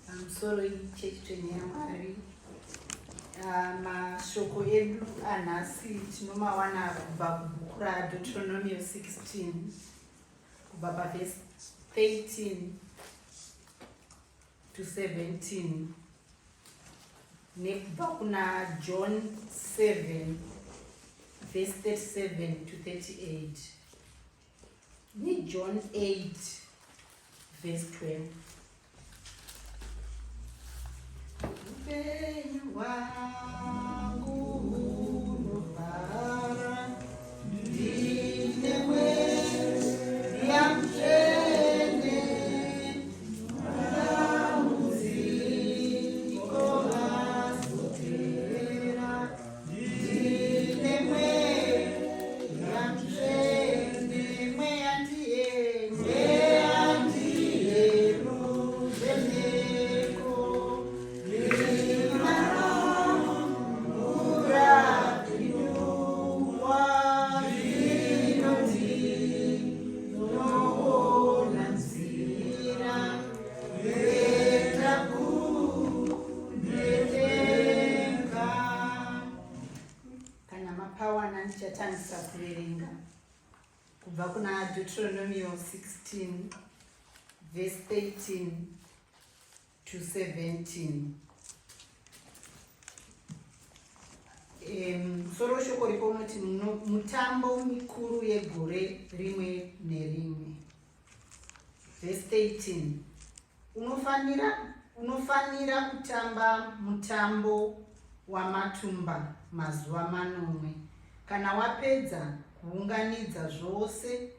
pamusoro ichechi yaMwari. Mashoko edu anhasi tinomawana kubva kubhuku raDeuteronomy 16 kubva pavhesi 13 to 17 nekubva kuna John 7 verse 37 to 38 neJohn 8 verse 12. Upenyu wangu unofara ndine mwezi yamutende matambudziko azopera ndine mwezi yamutende mweya ndiye ruzeneko ndichatangisa kuverenga kubva kuna Deuteronomy 16 verse 13 to 17. Soro shoko ripo unoti mutambo mikuru yegore rimwe nerimwe. Verse 13, unofanira kutamba mutambo wamatumba mazuva manomwe. Kana wapedza kuunganidza zvose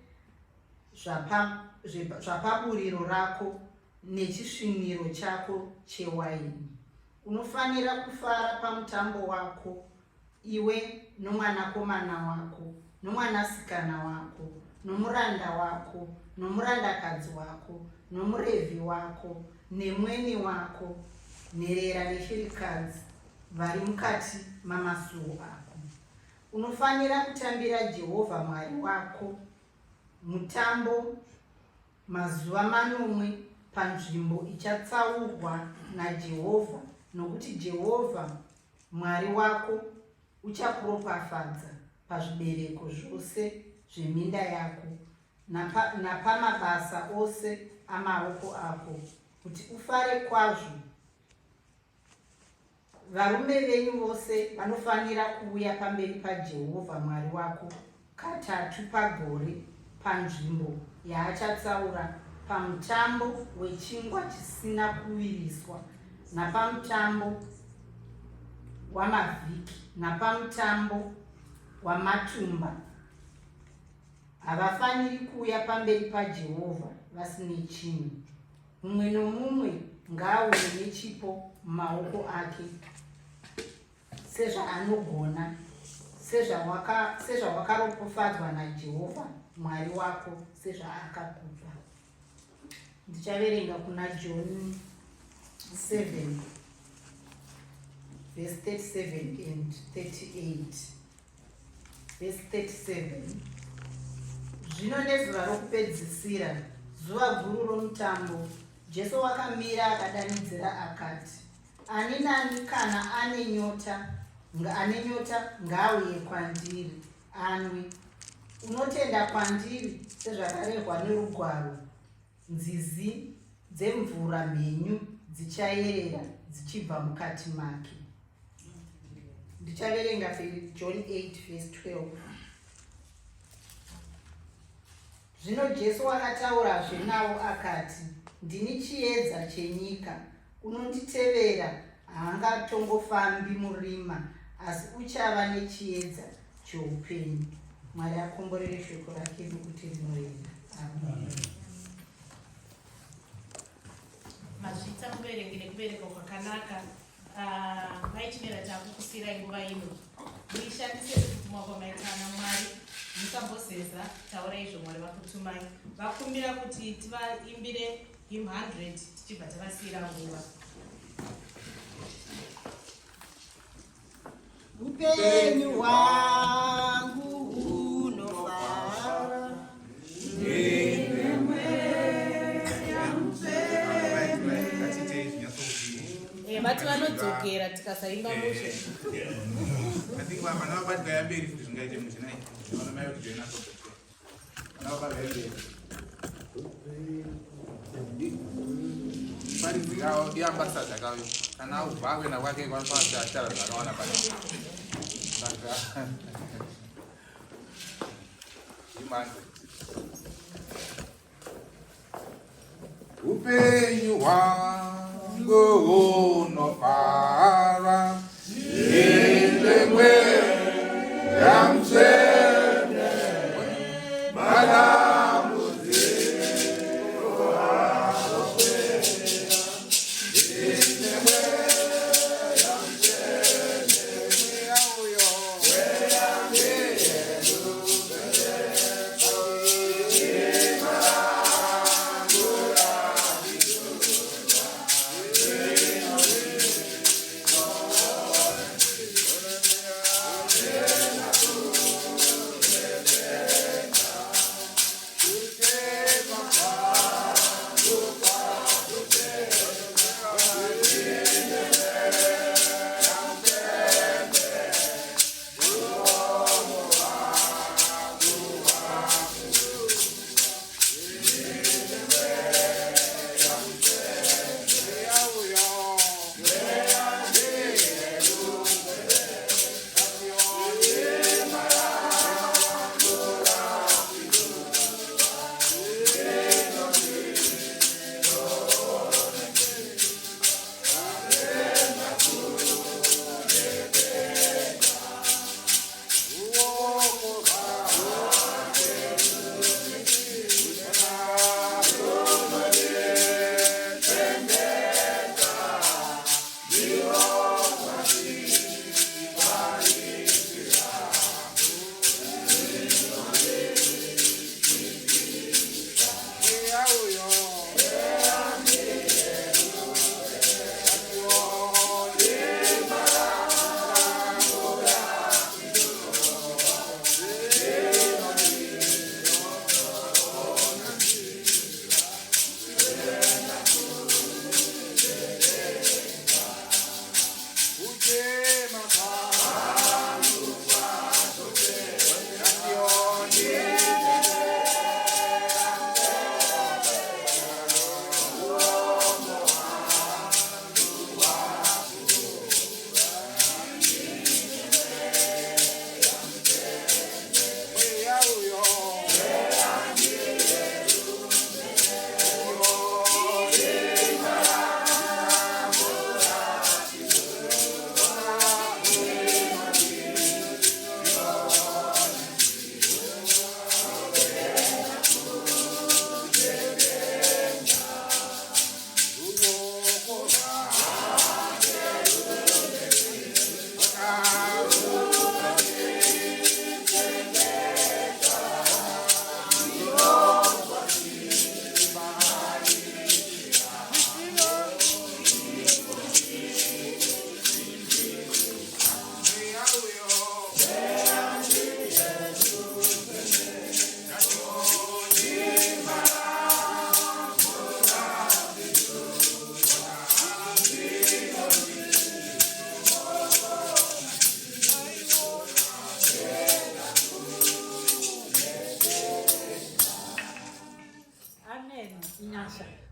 zvapaburiro rako nechisviniro chako chewaini, unofanira kufara pamutambo wako, iwe nomwanakomana wako, nomwanasikana wako, nomuranda wako, nomurandakadzi wako, nomuRevhi wako, nemweni wako, nherera neshirikadzi vari mukati mamasuo ako. Unofanira kutambira Jehovha Mwari wako mutambo mazuva manomwe panzvimbo ichatsaurwa naJehovha, nokuti Jehovha Mwari wako uchakuropafadza pazvibereko zvose zveminda yako napamabasa ose amaoko ako, kuti ufare kwazvo. Varume venyu vose vanofanira kuuya pamberi paJehovha Mwari wako katatu pagore panzvimbo yaachatsaura, pamutambo wechingwa chisina kuviriswa, napamutambo wamavhiki, napamutambo wamatumba. Havafaniri kuuya pamberi paJehovha vasine chinhu. Mumwe nomumwe ngaauye nechipo mumaoko ake sezvaanogona, sezvawakaropofadzwa naJehovha Mwari wako sezvaakakupa. Ndichaverenga kuna John 7 verse 37 and 38. Verse 37, zvino nezuva rokupedzisira, zuva guru romutambo, Jesu wakamira akadanidzira akati, ani nani kana ane nyota ngaauye kwandiri anwe. Unotenda kwandiri sezvakarehwa nerugwaro, nzizi dzemvura mhenyu dzichayerera dzichibva mukati make. Ndichaverenga John 8 verse 12. Zvino Jesu akataurazve navo akati, ndini chiedza chenyika. Unonditevera haangatongofambi murima, asi uchava nechiedza choupenyu. Mwari akomborere shoko rake nokuti rinoenda. Amen. Mazvita mubereki nekubereka kwakanaka. Mai Chimera takukusirai nguva ino. Muishandise kutumwa kwamaitana Mwari. Musambozeza taura izvo Mwari vakutumai. Vakumbira kuti tivaimbire hymn 100 tichibva tavasiyira nguva. Upenyu wangu unofara vati vanodzokera tikasaimba mushe. I think I'm not bad guy. I'm very different guy. I'm tonight. I'm not married to enough. Now I'm very. But if you are the ambassador, and now back when I work in one part, I tell you, I want to upenyu wangu unofara ilemwe ya mseme madamu ziko haropea ilemwe ya mseme ya uyo wea miyedu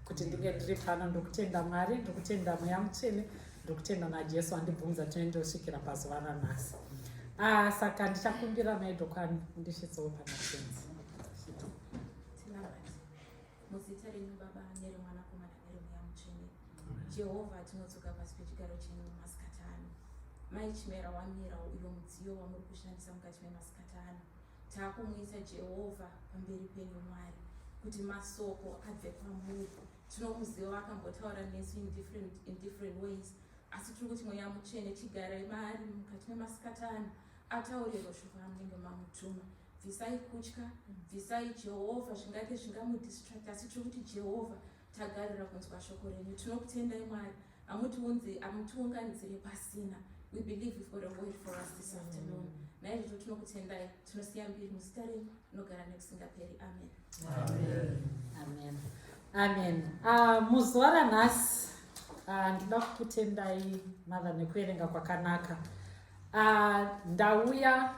kuti ndinge ndiri pano ndokutenda Mwari, ndokutenda Mweya Mutsvene, ndokutenda naJesu andibvunza tinondosvikira pazuva ranhasi. Saka ndichakumbira maidhokani undisvitsewo pana tenzi. Muzita renyu Baba neremwanakomana neremweya mutsvene. Jehovha, tinodzoka pasi pechigaro chenyu masikati ano. Mai Chimera wamira uyo mudziyo wamuri kushandisa mukati memasikati ano. Takumuisa Jehovha pamberi penyu Mwari kuti masoko abve kwamuri. Tinomuziva akambotaura nesu in different ways. Asi tiri kuti Mweya Mutsvene chigarai maari mukati memasikati ano. Atauriro shoko ramunenge mamutuma. Bvisai kutya, bvisai Jehovha zvingake zvingamudistract, asi tiri kuti Jehovha tagarira kunzwa shoko renyu. Tinokutendai Mwari, amutiunganidzire pasina. We believe you've got a word for us this afternoon. Naizvozvo tinokutendai, tinosiya mbiri muzita renyu rinogara nekusingaperi. Amen. Amen. Amen. Muzuva ranhasi Ndinoda kukutendai mother nekuerenga kwakanaka. Ndauya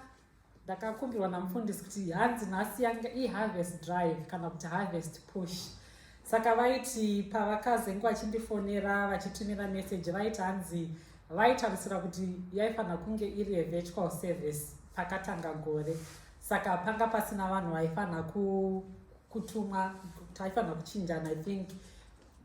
ndakakumbirwa namufundisi kuti hanzi nhasi yange i-harvest drive kana kuti harvest push. Saka vaiti pavakazenge vachindifonera vachitumira message vaiti hanzi vaitarisira kuti yaifanira kunge iri a-virtual service pakatanga gore. Saka panga pasina vanhu vaifanira kutumwa taifanira kuchinjana. I think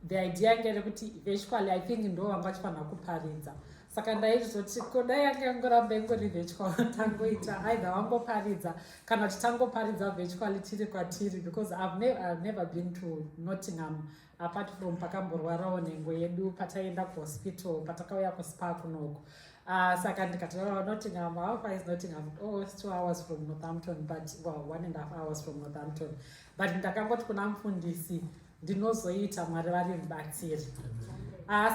the idea ngere kuti virtually I think ndo vanga vachifanira kuparidza. Saka ndaizoti kodai yange yangoramba ingori virtual tangoita either wangoparidza kana kuti tangoparidza virtually tiri kwatiri, because I've never been to Nottingham apart from pakamborwarawo nhengo yedu pataenda kuhospital patakauya kuspa kunoko. Saka ndikati Nottingham, how far is Nottingham? Oh, it's 2 hours from Northampton, but well, 1.5 hours from Northampton. But ndakangoti kuna mufundisi ndinozoita Mwari vari mubatsiri.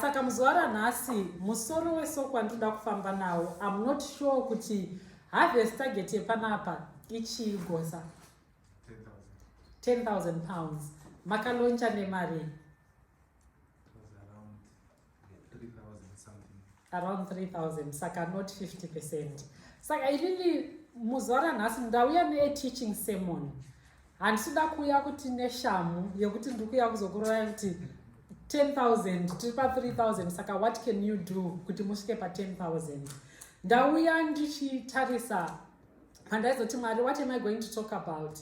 Saka muzuva ranhasi musoro wesoko wandinoda kufamba nawo, I'm not sure kuti harvest target yepanapa ichigosa 10,000 pounds. Makaloncha nemari around 3,000, saka not 50%. Saka ilili muzuva ranhasi ndauya ne-teaching sermon. Handisida kuuya kuti neshamu yekuti ndikuya kuzokuroya kuti 10,000 tiri pa 3,000, saka what can you do kuti musvike pa 10,000? Ndauya ndichitarisa pandaizoti Mwari, what am I going to talk about?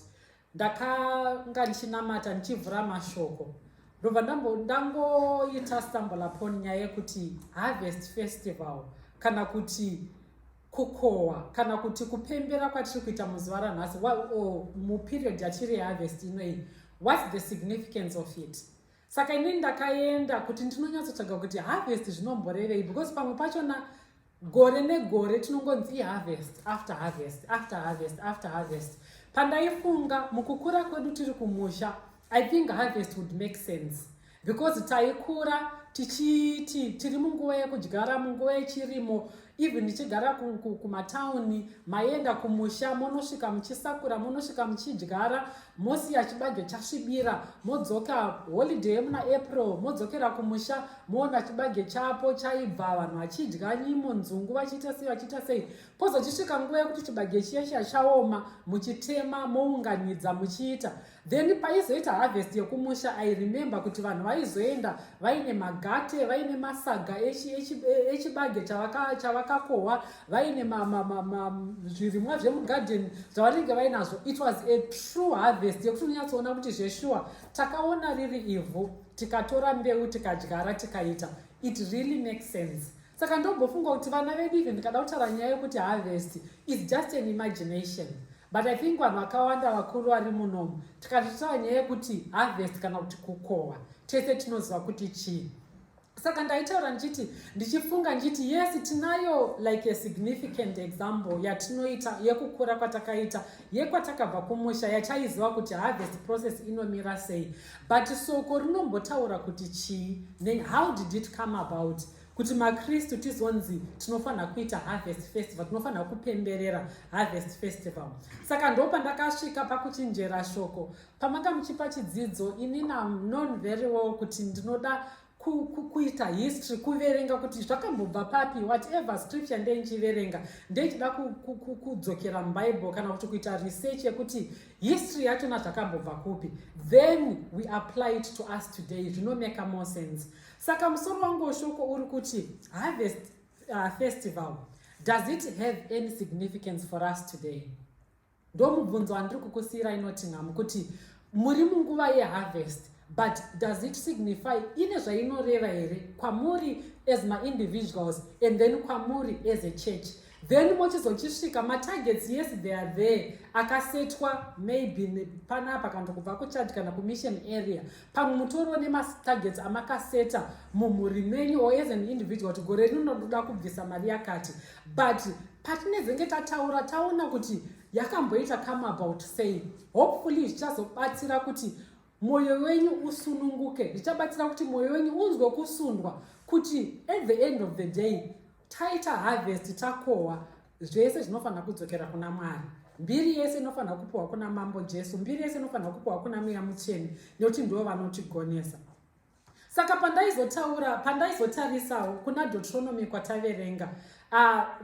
Ndakanga ndichinamata ndichivhura mashoko ndobva ndangoita stumble upon nyaya yekuti harvest festival kana kuti kukohwa kana kuti kupembera kwatiri kuita muzuva ranhasi muperiod yatiri harvest inoi, what's the significance of it? Saka inini ndakaenda kuti ndinonyatsotsvaga kuti harvest zvinomborevei, because pamwe pachona gore negore tinongonzi i-harvest after harvest after harvest after harvest. Pandaifunga mukukura kwedu tiri kumusha, I think harvest would make sense, because taikura tichiti tiri munguva yekudyara, munguva yechirimo. Even nichigara kumatauni maenda kumusha monosvika muchisakura, monosvika muchidyara, mosiya chibage chasvibira, modzoka holiday yemuna April, modzokera kumusha moona chibage chapo chaibva, vanhu vachidya nyimo, nzungu vachiita sei. Pozochisvika nguva yekuti chibage chiya chaoma, muchitema, mounganidza, muchiita. Then paizoita harvest yekumusha, I remember kuti vanhu vaizoenda vaine magate, vaine masaga echibage chavakakohwa, vaine zvirimwa zvemugarden zvavanenge vainazvo. It was a true harvest yekuti unyatsoona kuti zveshuwa takaona riri ivhu, tikatora mbeu tikadyara tikaita. It really makes sense. Saka ndombofunga kuti vana vedu even ndikada kutaura nyaya yekuti harvest is just an imagination. But I think vanhu vakawanda vakuru vari munomu tikatotaura nyaya yekuti harvest kana kuti kukohwa tese tinoziva kuti chii. Saka ndaitaura ndichifunga ndichiti yes, tinayo like a significant example yatinoita yekukura kwatakaita, yekwatakabva kumusha, yataiziva kuti harvest process inomira sei. But soko rinombotaura kuti chii, then how did it come about kuti maKristu tizonzi tinofanira kuita harvest festival, tinofanira kupemberera harvest festival. Saka ndo pandakasvika pakuchinjera shoko. Pamanga muchipa chidzidzo, inini I'm known very well kuti ndinoda kuita history, kuverenga kuti zvakambobva papi, whatever scripture ndeichiverenga ndeichida kudzokera muBible kana kuti kuita research yekuti history yachona zvakambobva kupi, then we apply it to us today, zvinomeka more sense. Saka musoro wangu weshoko uri kuti harvest festival, does it have any significance for us today? Ndo mubvunzo wandiri kukusiyira Nottingham kuti muri munguva yeharvest, but does it signify ine zvainoreva here kwamuri as ma-individuals and then kwamuri as a church? Then mochizochisvika matargets, yes they are there, akasetwa maybe panapa kana kubva kuchurch kana kumission area, pamwe mutoriwo nematargets amakaseta mumhuri menyu or as an individual kuti gore rinoda kubvisa mari yakati. But patinezenge tataura taona kuti yakamboita come about sei, hopefully zvichazobatsira kuti mwoyo wenyu usununguke, zvichabatsira kuti mwoyo wenyu unzwe kusundwa kuti at the end of the day taita harvest, takohwa, zvese zvinofanira kudzokera kuna Mwari. Mbiri yese inofanira kupiwa kuna Mambo Jesu, mbiri yese inofanira kupiwa kuna Mweya Mutsvene, nekuti ndivo vanotigonesa. Saka pandaizotarisawo kuna Deuteronomy kwataverenga,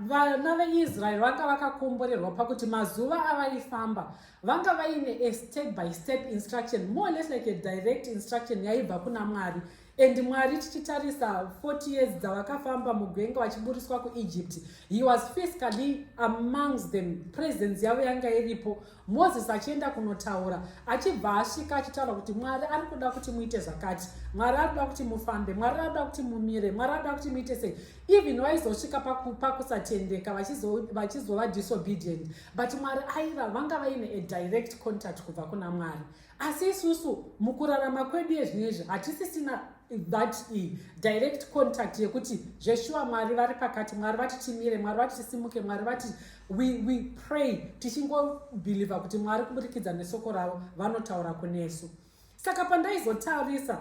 vana veIsraeri vanga vakakomborerwa pakuti mazuva avaifamba vanga vaine a step by step instruction, more or less like a direct instruction yaibva kuna Mwari. And Mwari tichitarisa 40 years dzavakafamba mugwenga vachiburiswa kuEgypt, he was physically amongst them, presence yavo yanga iripo. Moses achienda kunotaura, achibva asvika achitaura kuti Mwari ari kuda kuti muite zvakati, Mwari ari kuda kuti mufambe, Mwari ari kuda kuti mumire, Mwari ari kuda kuti muite sei. Even vaizosvika pakusatendeka vachizova disobedient, but Mwari vanga vaine a direct contact kubva kuna Mwari. Asi isusu mukurarama kwedu yezvinezvi hatisisina that direct contact yekuti zveshuwa Mwari vari pakati, Mwari vati timire, Mwari vati tisimuke, Mwari vati we pray tichingobhiliva kuti Mwari kuburikidza nesoko ravo vanotaura kunesu. Saka pandaizotarisa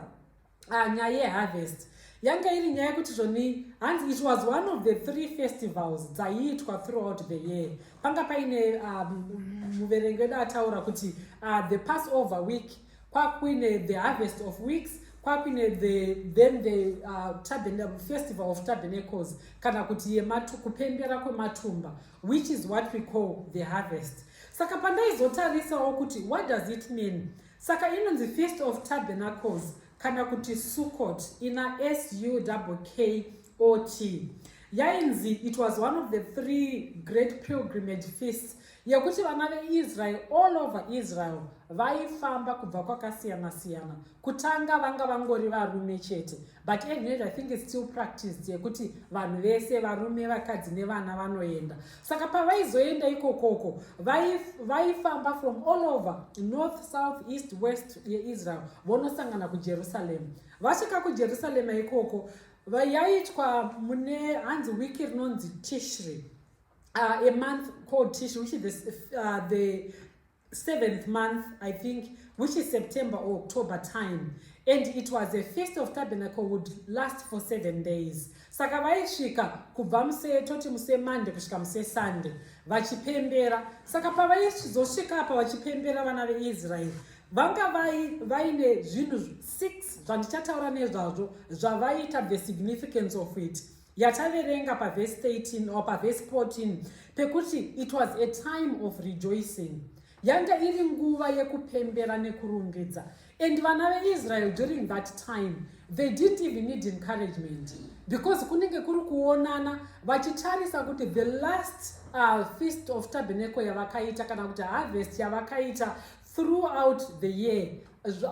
nyaya yeharvest yanga iri nyaya yekuti zvoni hanzi it was one of the 3 festivals dzaiitwa throughout the year. Panga paine muverengi wedu ataura kuti the Passover week, kwakuine the harvest of weeks, kwakuine the festival of tabernacles, kana kuti kupembera kwematumba, which is what we call the harvest. Saka pandaizotarisawo kuti what does it mean. Saka inonzi feast of tabernacles kana kuti Sukkot, ina SUKKOT. Yainzi, it was one of the 3 great pilgrimage feasts yekuti vana veIsrael all over Israel vaifamba kubva kwakasiyana-siyana. Kutanga vanga vangori varume chete, but anyway I think it's still practiced yekuti vanhu vese varume vakadzi nevana vanoenda. Saka pavaizoenda ikokoko vaifamba from all over north, south, east, west yeIsrael vonosangana kuJerusalem. Vasvika kuJerusalem ikoko yaitwa mune hanzi wiki rinonzi Tishri, a month called Tishri, which is the 7th month, I think, which is September or October time. And it was a feast of tabernacle, would last for 7 days. Saka vaisvika kubva toti muse Monday kusvika muse Sunday vachipembera. Saka pavaizosvika apa vachipembera vana veIsrael vanga vaine zvinhu 6 zvandichataura nezvazvo zvavaita the significance of it. Yataverenga paverse 13 or paverse 14 pekuti it was a time of rejoicing. Yanga iri nguva yekupembera nekurumbidza. And vana veIsrael during that time they didn't even need encouragement, because kunenge kuri kuonana vachitarisa kuti the last feast of tabernacle yavakaita kana kuti harvest yavakaita throughout the year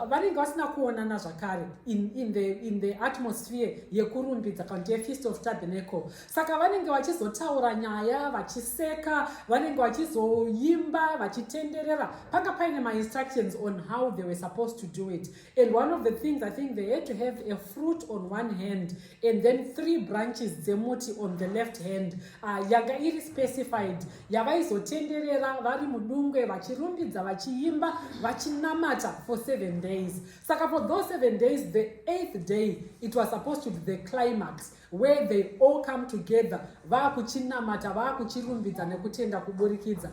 vanenge vasina kuonana zvakare in the atmosphere yekurumbidza kana kuti feast of tabernacle. Saka vanenge vachizotaura nyaya, vachiseka, vanenge vachizoimba, vachitenderera. Panga paine my instructions on how they were supposed to do it. And one of the things, I think they had to have a fruit on one hand and then 3 branches dzemuti on the left hand. Yanga iri specified. Yavaizotenderera vari mudungwe vachirumbidza, vachiimba, vachinamata for 7 days. Saka for those 7 days, the 8th day, it was supposed to be the climax, where they all come together, vakuchinamata, vakuchirumbidza nekutenda kuburikidza,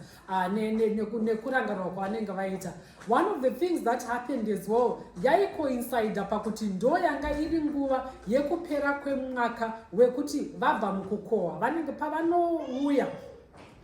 nekurangarwa kwavanenge vaita. One of the things that happened as well, yaikoincide pakuti ndo yanga iri nguva yekupera kwemwaka wekuti vabva mukukohwa. Vanenge pavanouya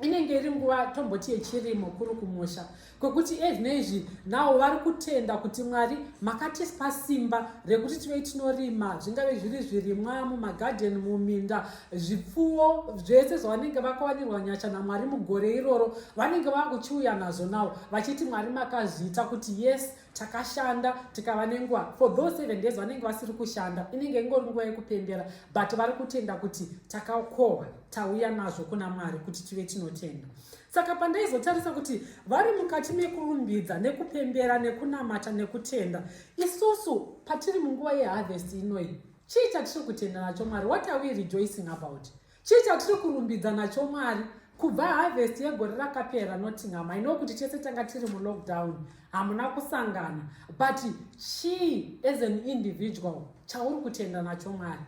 inenge iri nguva tomboti yechirimo kuri kumusha, kwekuti ezvinezvi nawo vari kutenda kuti Mwari makatipa simba rekuti tive tinorima, zvingave zviri zvirimwa mumagadheni, muminda, zvipfuwo zvese zvavanenge vakawanirwa nyasha naMwari mugore iroro, vanenge vakuchiuya nazvo nawo vachiti Mwari makazviita kuti yes takashanda tikava nenguva. For those 7 days vanenge vasiri kushanda, inenge ingori nguva yekupembera, but vari kutenda kuti takakohwa, tauya nazvo kuna Mwari kuti tive tinotenda. Saka pandaizotarisa kuti vari mukati mekurumbidza nekupembera nekunamata nekutenda, isusu patiri munguva yeharvest inoi, chii chatiri kutenda nacho Mwari? What are we rejoicing about? Chii chatiri kurumbidza nacho Mwari? Kubva harvest yegore rakapera Nottingham, I know kuti chese tanga tiri mulockdown, hamuna kusangana, but chii as an individual chauri kutenda nacho Mwari?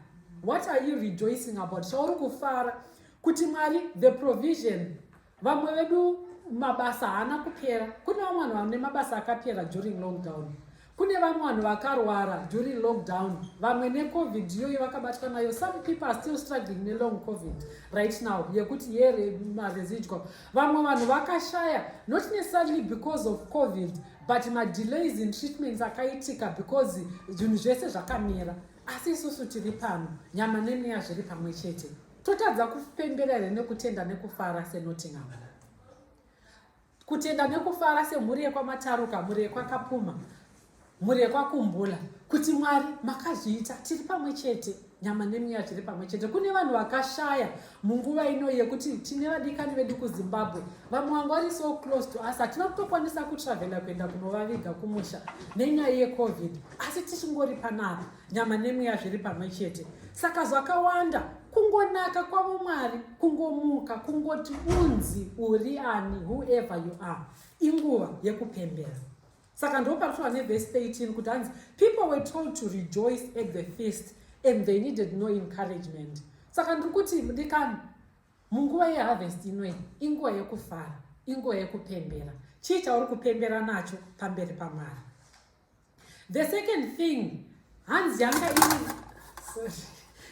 What are you rejoicing about? Chauri kufara kuti Mwari the provision. Vamwe vedu mabasa haana kupera. Kuna vanhu vane mabasa akapera during lockdown. kune vamwe vanhu vakarwara during lockdown, vamwe necovid iyoyo vakabatwa nayo. Some people are still struggling nelong covid right now, yekuti here maresidual. Vamwe vanhu vakashaya, not necessarily because of covid, but delays in treatments akaitika because zvinhu zvese zvakamira. Asi isusu tiri pano, nyama nemweya zviri pamwe chete. Totadza kupembera here nekutenda nekufara seNottingham. Kutenda nekufara semhuri yekwamataruka, mhuri yekwakapuma, mhuri yekwakumbula, kuti Mwari makazviita tiri pamwe chete, nyama nemweya tiri pamwe chete. Kune vanhu vakashaya munguva ino yekuti tine vadikani vedu kuZimbabwe, vamwe vangu vari so close to us, hatina kutokwanisa kutravela kuenda kunovaviga kumusha nenyaya yecovid, asi tichingori panapa, nyama nemweya zviri pamwe chete. Saka zvakawanda kungonaka kwavo Mwari, kungomuka, kungoti unzi uri ani, whoever you are, inguva yekupembera. Saka ndopatwa neverse 13 kuti hanzi, people were told to rejoice at the feast and they needed no encouragement. Saka ndikuti ndikani munguva yeharvest inoi inguva yekufara, inguva yekupembera. Chii chauri kupembera nacho pamberi paMwari? The second thing, hanzi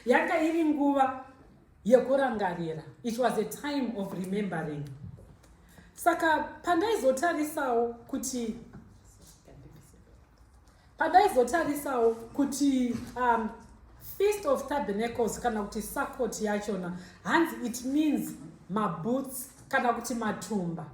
yanga iri nguva yekurangarira. It was a time of remembering. Saka pandaizotarisawo kuti Feast of Tabernacles kana kuti Sukkot yachona, hanzi it means maboots kana kuti matumba.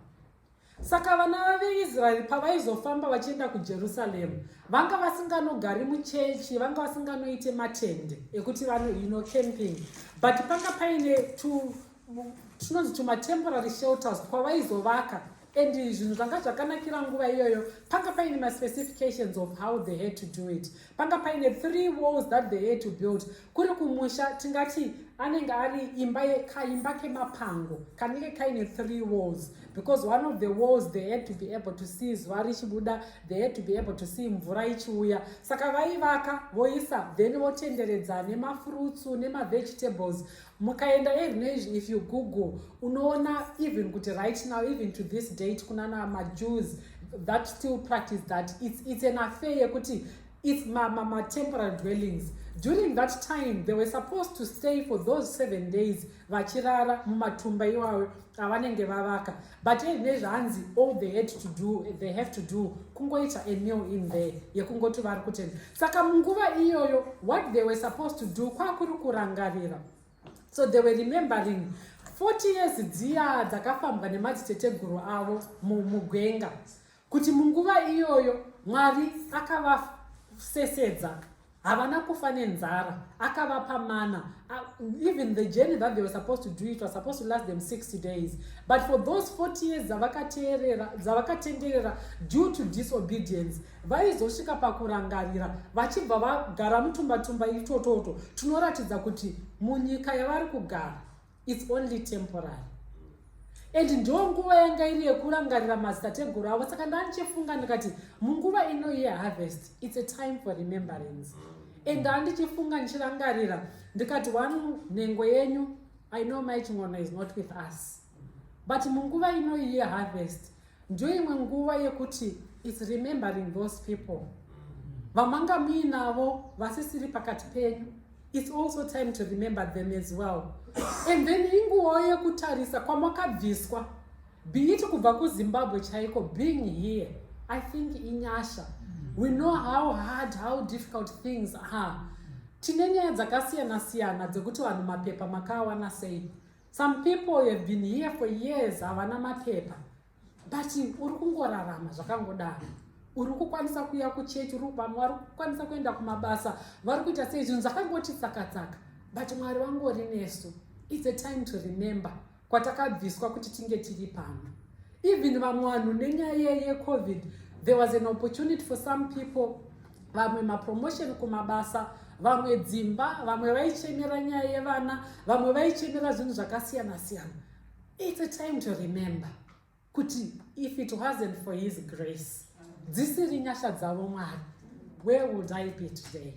Saka vana veIsraeri pavaizofamba vachienda kuJerusaremu, vanga vasinganogari muchechi, vanga vasinganoite matende ekuti vano camping, but panga paine tunonzi tumatemporary shelters kwavaizovaka. And zvinhu zvanga zvakanakira nguva iyoyo, panga paine ma-specifications of how they had to do it. Panga paine 3 walls that they had to build. Kuri kumusha tingati anenge ari kaimba kemapango kanenge kaine 3 walls, because one of the walls they had to be able to see zuva richibuda, they had to be able to see mvura ichiuya. Saka vaivaka voisa, then votenderedza nemafruits nemavegetables. Mukaenda nezvi, if you Google, unoona even kuti right now, even to this date, kunana ma-Jews that still practice that. It's an affair yekuti it's ma temporary dwellings. During that time, they were supposed to stay for those 7 days vachirara mumatumba iwawe avanenge vavaka. But nezvanzi, all they have to do kungoita a meal in there yekungoti vari kutenda. Saka munguva iyoyo, what they were supposed to do kwakuri kurangarira. So they were remembering 40 years dziya dzakafambwa nemadziteteguru avo mugwenga, kuti munguva iyoyo Mwari akavasesedza, havana kufa nenzara, akavapa mana. Even the journey that they were supposed to do, it was supposed to last them 60 days. But for those 40 years dzavakatenderera due to disobedience, vaizosvika pakurangarira vachibva vagara mutumba itototo. Tunoratidza kuti munyika yavari kugara, it's only temporary. And ndo nguva yanga iri yekurangarira madzitateguru avo. Saka ndandichifunga ndikati munguva ino yeharvest, it's a time for remembrance. And ndandichifunga ndichirangarira ndikati one nhengo yenyu, I know my chingona is not with us, but munguva ino yeharvest ndo imwe nguva yekuti it's remembering those people vamanga muinavo vasisiri pakati penyu. It's also time to remember them as well. And then inguva yekutarisa kwamakabviswa, be it kubva kuZimbabwe chaiko, being here, I think inyasha. We know how hard, how difficult things are. Tine nyaya dzakasiyana-siyana dzekuti vanhu mapepa makawana sei. Some people have been here for years, havana mapepa, but uri kungorarama zvakangodaro. Uri kukwanisa kuya kuchechi, vamwe vari kukwanisa kuenda kumabasa, vari kuita sei, zvinhu zvakangoti tsaka-tsaka, but Mwari wangori nesu. It's a time to remember kwatakabviswa kuti tinge tiri pano. Even vamwe vanhu nenyaya yeCovid, there was an opportunity for some people, vamwe mapromotion kumabasa, vamwe dzimba, vamwe vaichemera nyaya yevana, vamwe vaichemera zvinhu zvakasiyana-siyana. It's a time to remember kuti if it wasn't for his grace, dzisiri nyasha dzavo Mwari, where would I be today?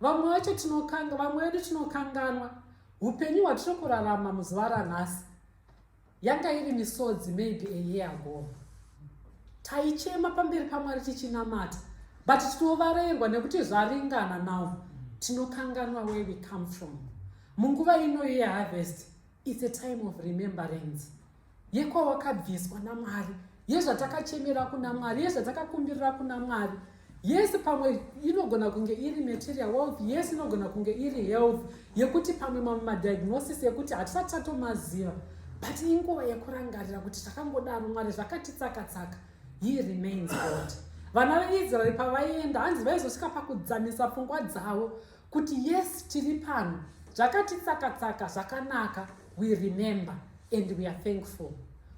Vamwe vacho vamwe vedu tinokanganwa upenyu hwatiri kurarama muzuva ranhasi. Yanga iri misodzi maybe a year ago. Taichema pamberi paMwari tichinamata, but tinovarayirwa nekuti zvaringana now tinokanganwa where we come from. Munguva inoyi yeharvest, it's a time of remembrance. Yekwawakabviswa naMwari, yezvatakachemera kuna Mwari, yezvatakakumbirira kuna Mwari. Yes, pamwe inogona kunge iri material wealth, yes inogona kunge iri health, yekuti pamwe madiagnosis yekuti hatisati tatomaziva, but inguva yekurangarira kuti takangodaro Mwari zvakatitsaka-tsaka. He remains God. Vana veIsraeri pavaienda hanzi vaizosvika pakudzamisa pfungwa dzavo kuti yes tiri pano, zvakatitsaka-tsaka zvakanaka, we remember and we are thankful.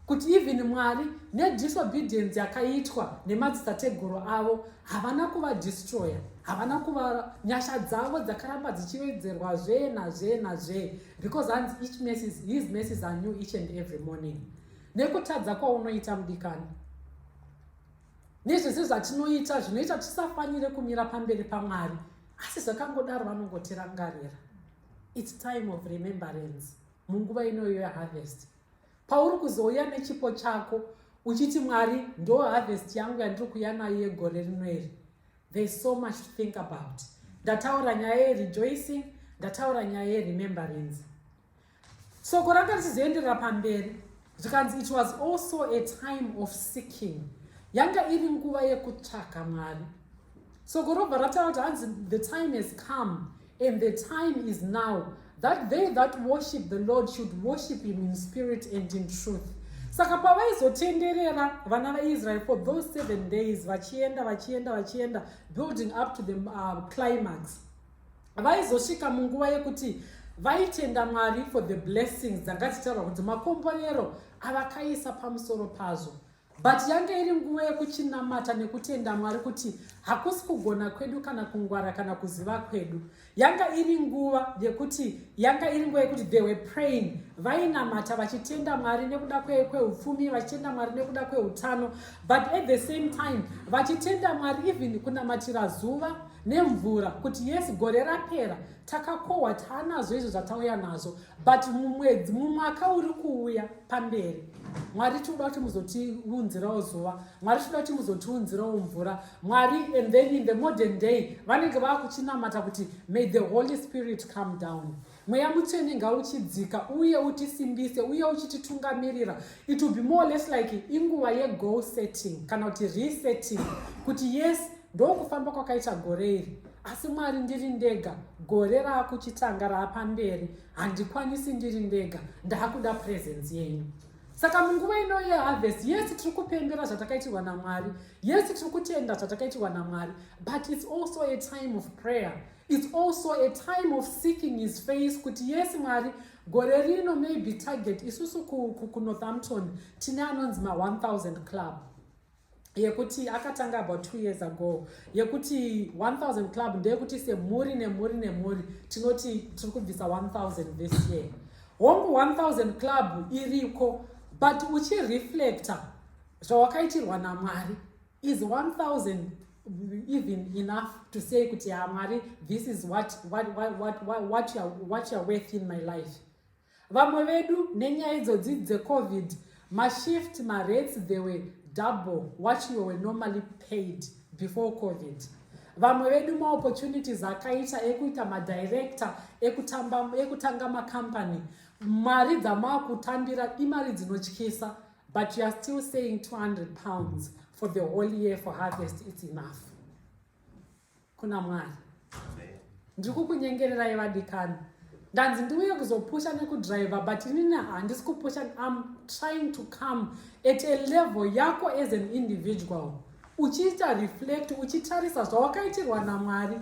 Kuti even Mwari nedisobedience yakaitwa nemadzitateguru avo havana kuvadestroya, havana kuva nyasha dzavo dzakaramba dzichiwedzerwa nazve, because his mercies are new each and every morning. Nekutadza kwaunoita mudikani, nezvese zvatinoita zvinoita tisafanire kumira pamberi paMwari, asi zvakangodaro vanongotirangarira. It's time of remembrance. Munguva inoyo yeharvest, pauri kuzouya nechipo chako uchiti Mwari ndo harvest yangu yandiri kuuya nayo yegore rinoiri, there's so much to think about. Ndataura nyaya yerejoicing, ndataura nyaya yeremembrance. Soko ranga richizoenderera pamberi zvikanzi it was also a time of seeking. Yanga iri nguva yekutsvaka Mwari. Soko robva rataura kuti hanzi the time has come and the time is now that they that worship the Lord should worship him in spirit and in truth. Saka pavaizotenderera vana vaIsrael for those 7 days, vachienda building up to the climax, vaizosvika munguva yekuti vaitenda Mwari for the blessings dzakatitaurwa kuti makomborero avakaisa pamusoro pazvo. But yanga iri nguva yekuchinamata nekutenda Mwari kuti hakusi kugona kwedu kana kungwara kana kuziva kwedu. Yanga iri nguva yekuti they were praying, vainamata vachitenda Mwari nekuda kweupfumi, vachitenda Mwari nekuda kweutano, but at the same time vachitenda Mwari even kunamatira zuva nemvura kuti yes gore rapera takakohwa taanazvo izvo zvatauya nazvo, but mumwaka uri kuuya pamberi Mwari tinoda kuti muzotiunzirawo zuva, Mwari tinoda kuti muzotiunzirawo mvura, Mwari. And then in the modern day vanenge vakuchinamata kuti may the Holy Spirit come down, mweya mutsvene ngauchidzika uye utisimbise uye uchititungamirira. It will be more or less like inguva yegoal setting kana kuti resetting, kuti yes ndokufamba kwakaita gore iri, asi Mwari ndiri ndega, gore raakuchitanga raapamberi, handikwanisi ndiri ndega, ndaakuda presence yenyu. Saka munguva ino yeharvest, yes tiri kupembera zvatakaitirwa naMwari, yes tiri kutenda zvatakaitirwa naMwari, but it's also a time of prayer. It's also a time of seeking his face, kuti yes Mwari gore rino maybe target isusu kuNorthampton tine anonzi ma1000 club, yekuti akatanga about 2 years ago, yekuti 1000 club ndeyekuti semhuri nemhuri tinoti tiri kubvisa 1000 this year. Hongu 1000 club iriko, but uchireflecta zvawakaitirwa naMwari, is 1000 even enough to say kuti Mwari, this is what you're worth in my life. Vamwe vedu nenyaya idzodzi dzeCovid, mashift rates they were double what you were normally paid before COVID. Vamwe vedu maopportunities akaita ekuita madirector, ekutanga macompany, mari dzamakutambira imari dzinotyisa, but you are still saying £200 for the whole year for harvest, it's enough. Kuna Mwari. Ndikukunyengererai vadikani. Ndanzi ndiuye kuzopusha nekudriver, but inini handisi kupusha. I'm trying to come at a level yako as an individual. Uchiita reflect, uchitarisa zvawakaitirwa naMwari.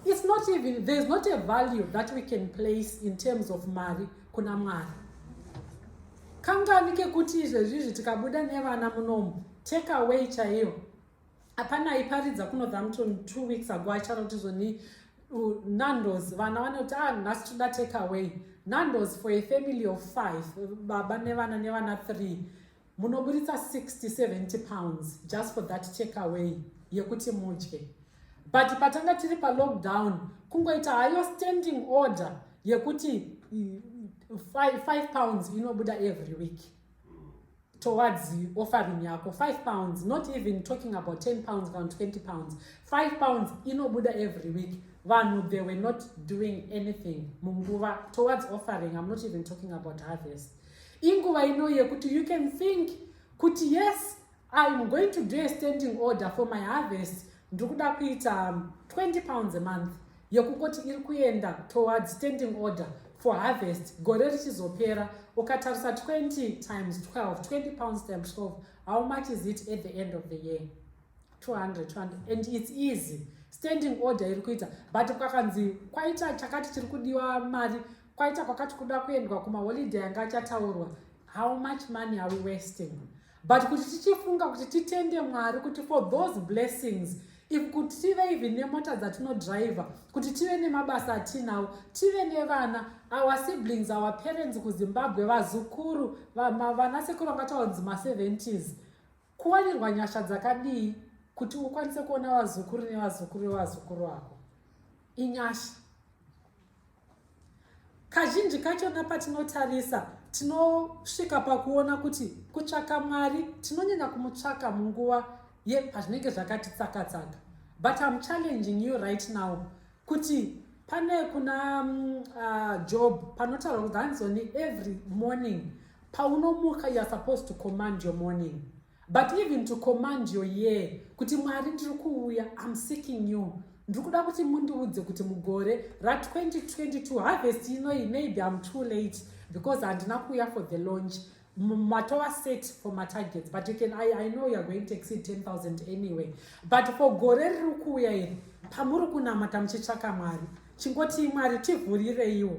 It's not even, there's not a value that we can place in terms of Mwari kuna Mwari. Kangani kekuti izvezvizvi tikabuda nevana munomu, take away chaiyo. Apana iparidza kuNorthampton 2 weeks ago achara kuti zvoni Nando's, vana vanoti nhasi toda take away. Nando's for a family of 5, baba nevana 3, munoburitsa 60-70 pounds just for that take away yekuti mudye. But patanga tiri pa lockdown, kungoita hayo standing order yekuti 5 pounds inobuda every week. towards offering yako 5 pounds, not even talking about 10 pounds or 20 pounds. 5 pounds inobuda every week. Vanhu, they were not doing anything munguva towards offering. I'm not even talking about harvest. Inguva ino yekuti you can think kuti yes, I'm going to do a standing order for my harvest. Ndukuda kuita 20 pounds a month. Yekukoti iri kuenda towards standing order for harvest. Gore richizopera ukatarisa 20 times 12, 20 pounds times 12. How much is it at the end of the year? 200. And it's easy. Standing order iri kuita. But kwakanzi kwaita chakati chiri kudiwa mari, kwaita kwakati kuda kuendwa kuma holiday anga chataurwa. How much money are we wasting? But kuti tichifunga kuti titende Mwari kuti for those blessings, if kuti tive even nemota dzatinodriver, kuti tive nemabasa atinawo, tive nevana, our siblings, our parents kuZimbabwe, vazukuru, vanasekuru vangataonzi ma70s, kuwanirwa nyasha dzakadii kuti ukwanise kuona vazukuru nevazukuru vazukuru vako. Inyasha. Kazhinji kachona patinotarisa, tinosvika pakuona kuti kutsvaka Mwari tinonyanya kumutsvaka munguva pazvinenge zvakatitsaka-tsaka. But I'm challenging you right now kuti pane kuna Job panotaura kuti hanzoni every morning paunomuka you are supposed to command your morning. But even to command your year kuti Mwari ndiri kuuya, I'm seeking you. Ndikuda kuti mundiudze kuti mugore ra2022 harvest inoi, maybe I'm too late because handina kuuya for the launch. Matova set for my targets, but you can, I know you're going to exceed 10,000 anyway. But for gore riri kuuya iri, pamuri kunamata muchitsvaka Mwari, chingoti Mwari tivhurire iwo.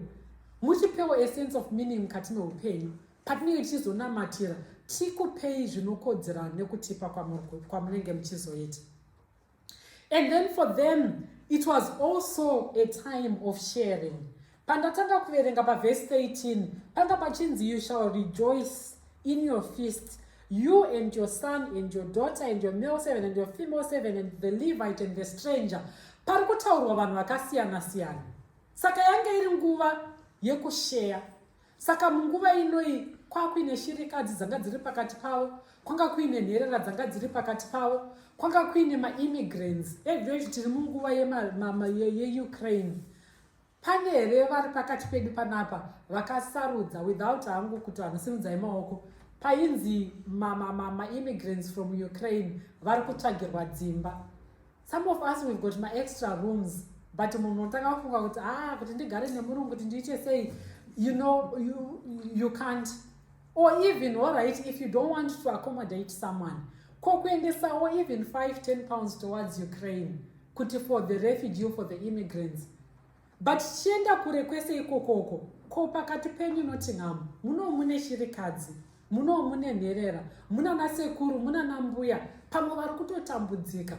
Muchipewa a sense of meaning mukati meupenyu. Patinenge tichizonamatira, tikupei zvinokodzera nekutipa kwamunenge muchizoita. And then for them, it was also a time of sharing. Pandatanga kuverenga pa verse 13, panga pachinzi, you shall rejoice in your feast, you and your son and your daughter and your male servant and your female servant and the Levite and the stranger. Pari kutaurwa vanhu vakasiyana-siyana. Saka yange iri nguva yekushare. Saka munguva inoi kwakuine shirikadzi dzanga dziri pakati pavo, kwanga kuine nherera dzanga dziri pakati pavo, kwanga kuine ma-immigrants. Ezvo tiri munguva yeUkraine. Pane here vari pakati pedu panapa vakasarudza without hangu kuti vanhu simudzai maoko. Painzi ma-immigrants from Ukraine vari kutsvagirwa dzimba. Some of us, we've got ma-extra rooms, but munhu unotanga kufunga kuti kuti ndigare nemurungu kuti ndiite sei, you know, you can't. Or even, all right, if you don't want to accommodate someone, kokuendesa or even 5-10 pounds towards Ukraine, kuti for the refugee, for the immigrants. But chienda kure kwese ikokoko, ko pakati penyu Nottingham, muno mune shirikadzi, muno mune nherera, muna nasekuru, muna nambuya, pamwe vari kutotambudzika.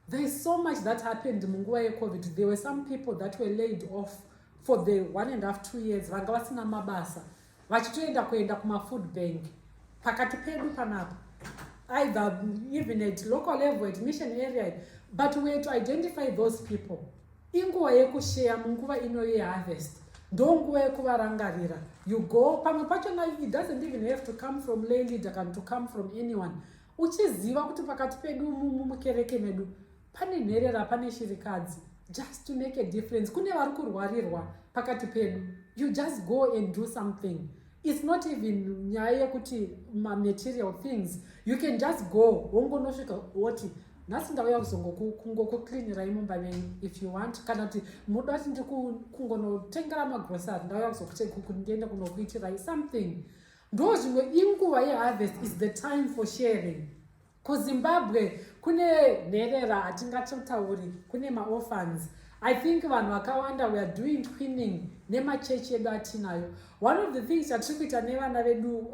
There is so much that happened munguva yeCovid. There were some people that were laid off for the 1.5-2 years, vanga vasina mabasa, vachitoenda kuenda kuma food bank. Pakati pedu panapa, either even at local level, at mission area, but we had to identify those people. Inguva yekushare munguva ino yeharvest. Ndonguva yekuvarangarira. You go, pamwe pachona, it doesn't even have to come from lay leader, can to come from anyone. Uchiziva kuti pakati pedu mukereke medu, pane nherera, pane shirikadzi, just to make a difference. Kune vari kurwarirwa pakati pedu. You just go and do something. It's not even nyaya yekuti material things. You can just go. Wongonosvika woti nhasi ndauya kuzongokuklinira imumba menyu if you want, kana kuti muda kuti ndikungonotengera magrosari, ndauya kuti ndiende kunokuitirai something. Ndo zvimwe inguva yeharvest is the time for sharing. KuZimbabwe kune nherera hatingatotauri, kune ma-orphans. I think vanhu vakawanda we are doing twinning nemachechi edu atinayo. One of the things that tirikuita nevana vedu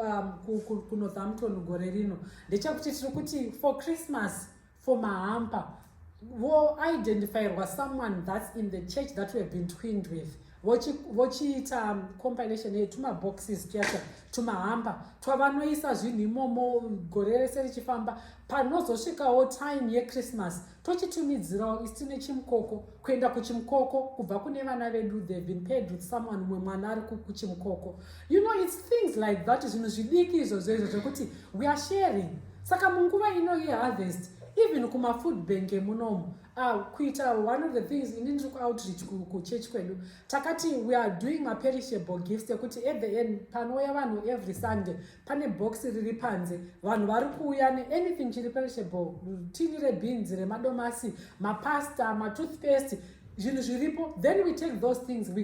kuNorthampton gore rino ndechekuti tiri kuti for Christmas, for mahampa, wo identify was someone that's in the church that we have been twinned with. vochiita compilation yetumaboxes tuyacha tumahamba twavanoisa zvinhu imomo gore rese richifamba. Panozosvikawo time yechristmas tochitumidzirawo isi tine chimukoko kuenda kuchimukoko kubva kune vana vedu. They've been paid with someone mumwe mwana ari kuchimukoko. You know, it's things like that, zvinhu zvidiki izvozvo zvekuti we are sharing. Saka munguva ino yeharvest, even kumafood bank emunomu, kuita one of the things inini ndiri kuoutreach kuchechi kwedu takati we are doing maperishable gifts ekuti at the end panouya vanhu every Sunday pane box riri panze vanhu vari kuuya neanything chiri perishable, tini rebeans, remadomasi, mapasta, matoothpaste, zvinhu zviripo. Then we take those things, we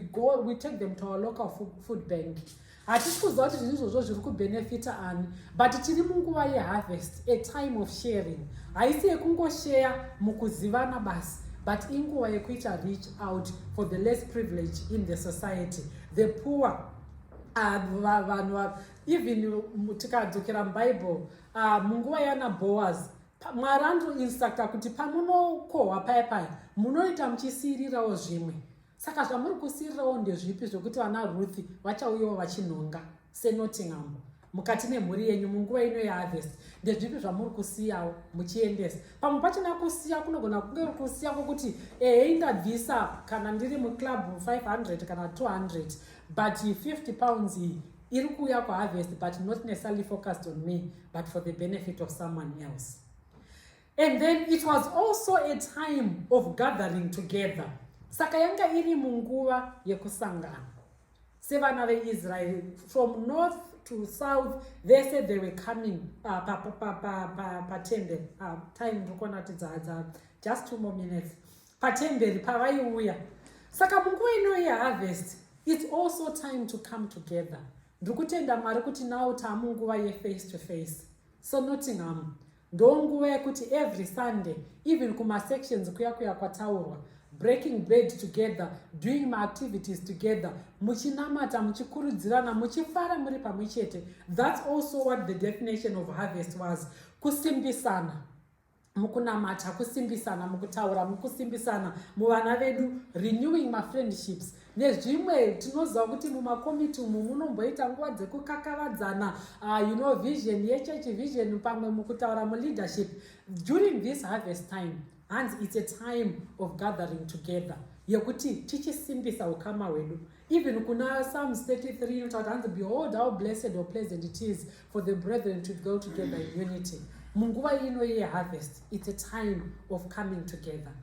take them to our local food bank. Hatisi kuziva kuti zvinhu izvozvo zviri kubenefita ani, but tiri munguva yeharvest, a time of sharing. Haisi yekungoshare mukuzivana basi, but inguva yekuita reach out for the less privileged in the society, the poor, vanhu even tikadzokera muBible, munguva yana Boaz, Mwari anoinstructa kuti pamunokohwa paya munoita muchisiyirirawo zvimwe. Saka zvamuri kusiyirirawo ndezvipi zvokuti vana Ruth vachauyawo vachinhonga seNottingham mukati memhuri yenyu munguva ino yeharvest? Ndezvipi zvamuri kusiyawo muchiendesa? Pamwe pachina kusiya kunogona kunge kusiya kwokuti ndabvisa kana ndiri muclub 500 kana 200 but 50 pounds iri kuuya kuharvest, but not necessarily focused on me but for the benefit of someone else. And then it was also a time of gathering together. Saka yanga iri munguva yekusangana. Sevana veIsrael from north to south, they said they were coming patemberi. Time rukonatidza just 2 more minutes. Patemberi pavaiuya. Saka munguva ino yeharvest, it's also time to come together. Ndikutenda Mwari kuti nawo tamunguva ye-face to face. So Nottingham ndonguva yekuti every Sunday, even kuma sections kuya kwataurwa, breaking bread together, doing my activities together, muchinamata, muchikurudzirana, muchifara muri pamwe chete. That's also what the definition of harvest was. Kusimbisana mukunamata, kusimbisana mukutaura, mukusimbisana muvana vedu, renewing my friendships. Nezvimwe tinoziva kuti mumakomiti umu munomboita nguva dzekukakavadzana, vision yechechi, vision pamwe mukutaura muleadership. During this harvest time, and it's a time of gathering together. Yekuti tichisimbisa ukama hwedu. Even kuna Psalms 33 utatanzi, behold how blessed or pleasant it is for the brethren to go together in unity. Munguva ino yeharvest, it's a time of coming together.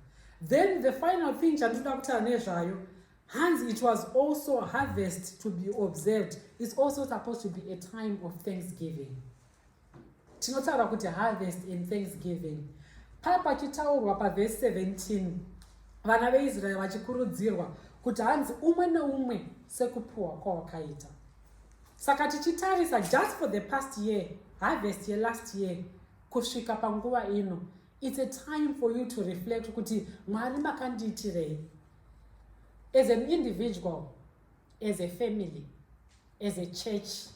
Then the final thing chandinoda kutaura nezvayo, hence it was also harvest to be observed. It's also supposed to be a time of thanksgiving. Tinotaura kuti harvest in thanksgiving. Papa chitaurwa paverse 17, vana veIsrael vachikurudzirwa kuti hanzi umwe neumwe sekupuwa kwawakaita. Saka tichitarisa just for the past year, harvest last year, kusvika panguva ino, it's a time for you to reflect kuti Mwari makandiitirei. As an individual, as a family, as a church,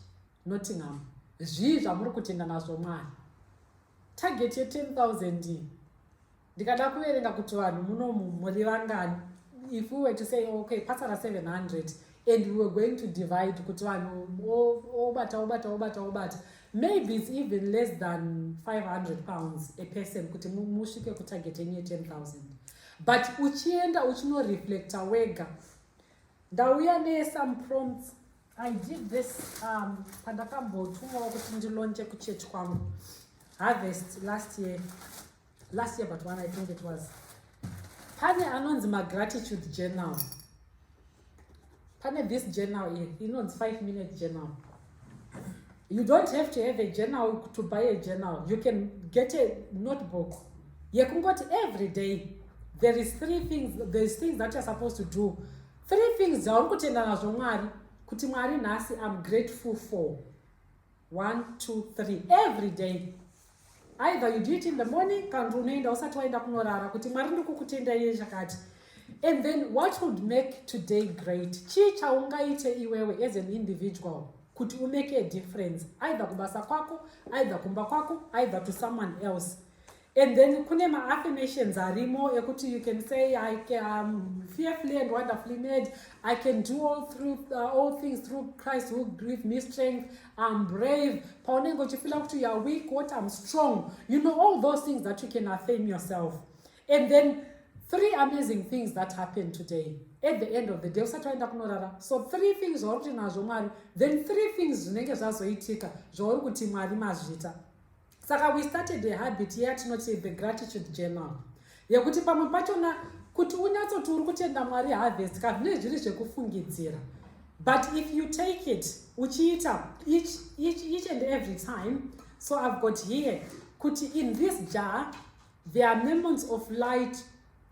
Nottingham, zvii zvamuri kutenda nazvo Mwari. Target ye 10,000 ndikada kuverenga kuti vanhu munomu muri vangani. If we were to say okay pasara 700 and we were going to divide kuti vanhu obata, maybe it's even less than 500 pounds a person kuti musvike kutarget yenyu ye 10,000. But uchienda uchinoreflecta wega. Ndauya some prompts. I did this pandakambotumawo kuti ndilonje kuchechi kwangu. Harvest last year but one I think it was. Pane anonzi gratitude journal. Pane this journal here, it's 5-minute journal. You don't have to have a journal to buy a journal. You can get a notebook. You can go to every day. There's things that you're supposed to do. 3 things zaurikutenda nazvo Mwari kuti Mwari nhasi I'm grateful for. 1, 2, 3 every day. Either you do it in the morning kana unoenda usati waenda kunorara kuti Mwari ndikukutenda iye zvakati. And then what would make today great? Chii chaungaite iwewe as an individual kuti umake a difference either kubasa kwako, either kumba kwako, either to someone else. And then kune ma-affirmations arimo ekuti you can say I am fearfully and wonderfully made. I can do all things through Christ who gives me strength. I'm brave. Paunenge uchifila kuti you are weak, what I'm strong. You know all those things that you can affirm yourself. And then 3 amazing things that happened today. At the end of the day, usati waenda kunorara. So 3 things zvauri kuti nazvo Mwari. Then 3 things zvinenge zvazoitika zvauri kuti Mwari mazvita. Saka we started a habit here tinoti the gratitude journal. Yekuti pamwe pachona kuti unyatsoti uri kutenda Mwari harvest kazvinenge zviri zvekufungidzira. But if you take it, uchiita each and every time, so I've got here, kuti in this jar, there are moments of light,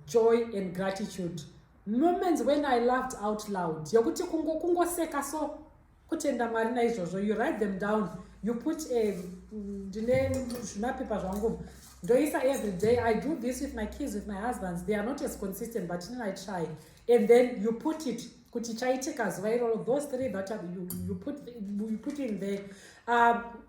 joy and gratitude. Moments when I laughed out loud. Yokuti kungo seka so kutenda Mwari na izvozvo. You write them down. You put a paper zvangu. Ndoisa every day. I do this with my kids, with my husbands. They are not as consistent, but then I try. And then you put it. Kuti chaitika zuva iroro. Those 3 that you put in there.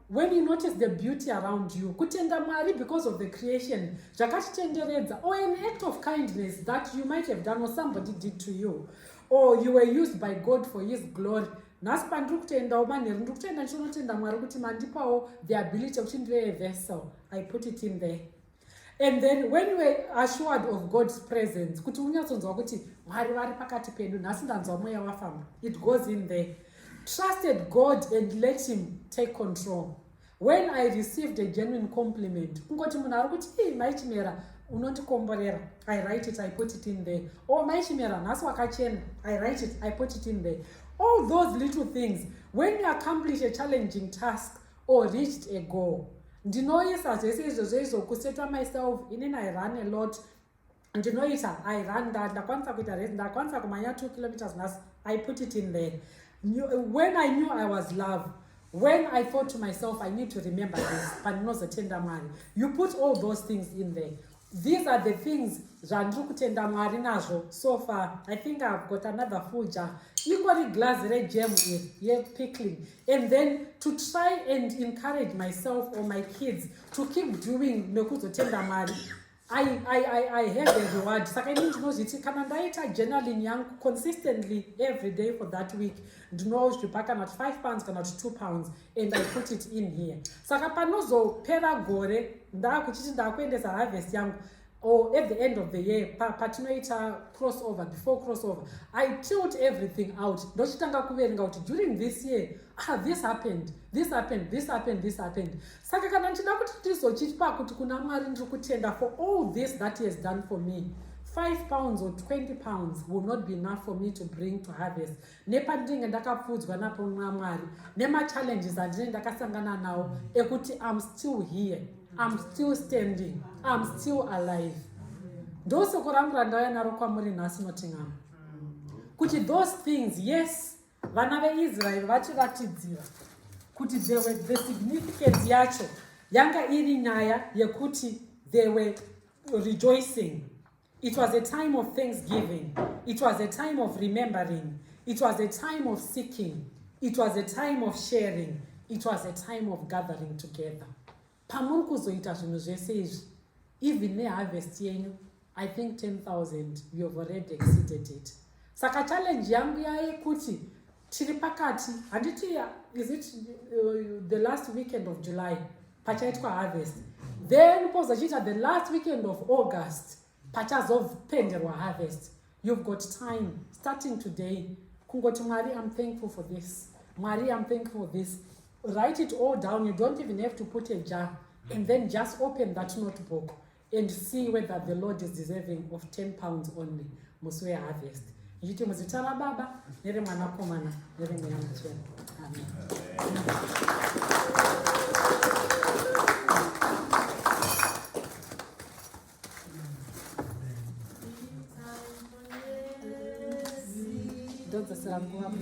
When you notice the beauty around you, kutenda Mwari because of the creation, zvakatitenderedza, or an act of kindness that you might have done or somebody did to you, or you were used by God for His glory. Nhasi pandiri kutoendawo manheru ndiri kutoenda ndichinotenda Mwari kuti mandipawo the ability kuti ndive a vessel. I put it in there. And then when you were assured of God's presence, kuti unyatsonzwa kuti Mwari vari pakati pedu, nhasi ndanzwa mweya wafamba. It goes in there. Trusted God and let Him take control. When I received a genuine compliment, kungoti munhu ari kuti Mrs Chimera unondikomborera, I write it, I put it in there. Or Mrs Chimera nhasi wakachena, I write it, I put it in there. All those little things, when you accomplish a challenging task or reached a goal, ndinoisa zvese izvozvo kusetwa myself, inini I run a lot, ndinoita I run that, ndakwanisa kuita race, ndakwanisa kumanya 2 kilometers nhasi, I put it in there. When I knew I was loved, when I thought to myself, I need to remember this, pandinozotenda Mwari, you put all those things in there. These are the things zvandiri kutenda Mwari nazvo so far. I think I've got another full jar. Equally glass jam with pickling. And then to try and encourage myself or my kids to keep doing nekuzotenda Mwari. I have a reward. Saka inini ndinozviti kana ndaita journaling yangu consistently every day for that week, ndinozvipa kana kuti 5 pounds kana kuti 2 pounds, and I put it in here. Saka panozopera gore ndakuchiti ndakuendesa harvest yangu, or at the end of the year patinoita crossover, before crossover, I tilt everything out. Ndochitanga kuverenga kuti during this year, this happened, this happened, this happened, this happened. Saka kana ndichida kuti ndizochipa kuti kuna Mwari ndiri kutenda for all this that He has done for me, 5 pounds or 20 pounds will not be enough for me to bring to harvest. Nepandinge ndakapfudzwa napo naMwari, nema-challenges andinenge ndakasangana nawo ekuti I'm still here, I'm still standing, I'm still alive. Ndosoko rangu randauya naro kwamuri nhasi Nottingham. Kuti those things, yes, vana veIsrael vachiratidzira kuti the significance yacho yanga iri nyaya yekuti they were rejoicing. It was a time of thanksgiving. It was a time of remembering. It was a time of seeking. It was a time of sharing. It was a time of gathering together. Pamuri kuzoita zvinhu zvese izvi, even neharvest yenyu, I think 10,000, we have already exceeded it. Saka challenge yangu yayekuti tiri pakati, handiti, is it the last weekend of July, pachaitwa harvest. Then pozochita the last weekend of August, pachazopenderwa harvest. You've got time, starting today. Kungoti Mwari, I'm thankful for this. Mwari, I'm thankful for this. Write it all down. You don't even have to put a jar. And then just open that notebook and see whether the Lord is deserving of 10 pounds only. Muswe harvest. Yiti muzita la Baba, nere mwanakomana, nere mweya mutsvene. Amen. Don't say I'm going to